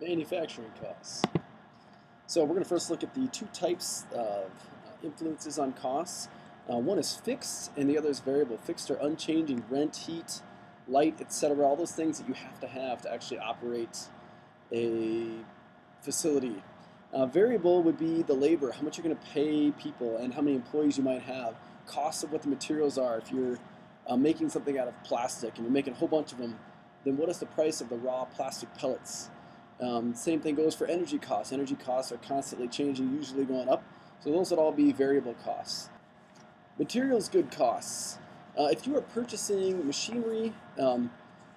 Manufacturing costs. So we're going to first look at the two types of influences on costs. One is fixed and the other is variable. Fixed are unchanging: rent, heat, light, etc. All those things that you have to actually operate a facility. Variable would be the labor, how much you're going to pay people and how many employees you might have. Costs of what the materials are. If you're making something out of plastic and you're making a whole bunch of them, then what is the price of the raw plastic pellets? Same thing goes for energy costs. Energy costs are constantly changing, usually going up. So those would all be variable costs. Materials good costs. If you are purchasing machinery, then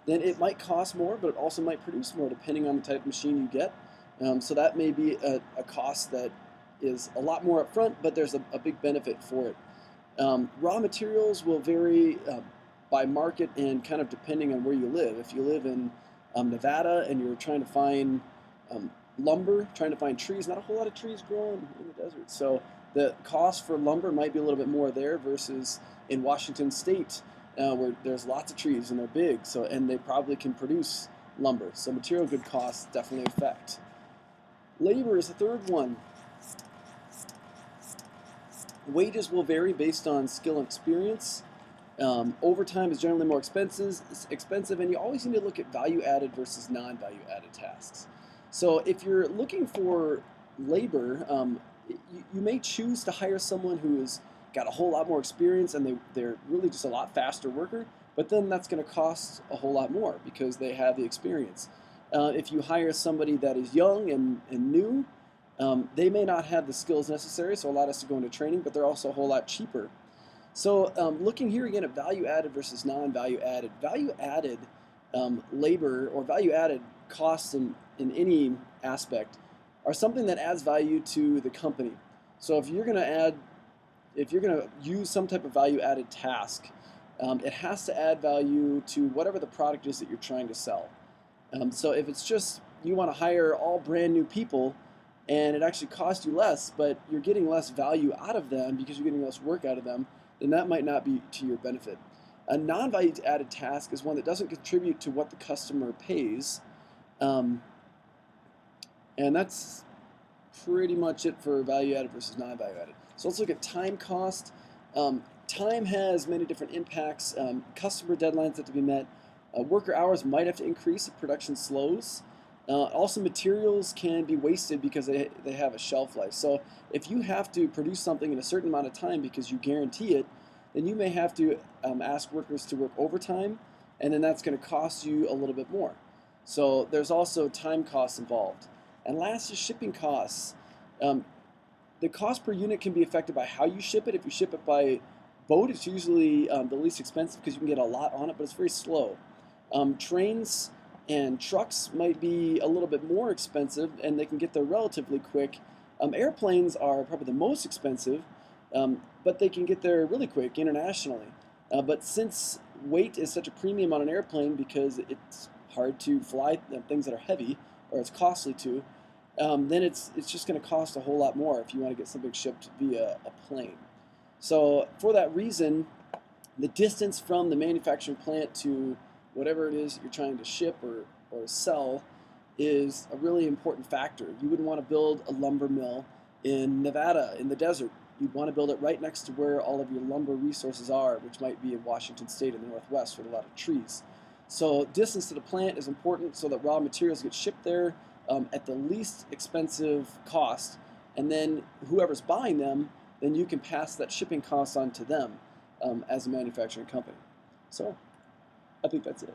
it might cost more, but it also might produce more depending on the type of machine you get. So that may be a cost that is a lot more upfront, but there's a big benefit for it. Raw materials will vary by market and kind of depending on where you live. If you live in Nevada and you're trying to find lumber, trying to find trees, not a whole lot of trees growing in the desert. So the cost for lumber might be a little bit more there versus in Washington State where there's lots of trees and they're big, and they probably can produce lumber. So material good costs definitely affect. Labor is the third one. Wages will vary based on skill and experience. Overtime is generally more expensive, and you always need to look at value-added versus non-value-added tasks. So if you're looking for labor, you may choose to hire someone who's got a whole lot more experience and they're really just a lot faster worker, but then that's going to cost a whole lot more because they have the experience. If you hire somebody that is young and new, they may not have the skills necessary, so a lot has to go into training, but they're also a whole lot cheaper. So looking here again at value-added versus non-value-added. Value-added labor or value-added costs in any aspect are something that adds value to the company. So if you're going to use some type of value-added task, it has to add value to whatever the product is that you're trying to sell. So if it's just you want to hire all brand new people and it actually costs you less, but you're getting less value out of them because you're getting less work out of them, then that might not be to your benefit. A non-value added task is one that doesn't contribute to what the customer pays. And that's pretty much it for value added versus non-value added. So let's look at time cost. Time has many different impacts. Customer deadlines have to be met. Worker hours might have to increase if production slows. Also, materials can be wasted because they have a shelf life. So if you have to produce something in a certain amount of time because you guarantee it, then you may have to ask workers to work overtime, and then that's going to cost you a little bit more. So there's also time costs involved. And last is shipping costs. The cost per unit can be affected by how you ship it. If you ship it by boat, it's usually the least expensive because you can get a lot on it, but it's very slow. Trains and trucks might be a little bit more expensive and they can get there relatively quick. Airplanes are probably the most expensive, but they can get there really quick internationally. But since weight is such a premium on an airplane because it's hard to fly things that are heavy, or it's costly to, then it's just going to cost a whole lot more if you want to get something shipped via a plane. So for that reason, the distance from the manufacturing plant to whatever it is you're trying to ship or sell is a really important factor. You wouldn't want to build a lumber mill in Nevada in the desert. You'd want to build it right next to where all of your lumber resources are, which might be in Washington State in the Northwest with a lot of trees. So distance to the plant is important so that raw materials get shipped there at the least expensive cost, and then whoever's buying them, then you can pass that shipping cost on to them as a manufacturing company. So I think that's it.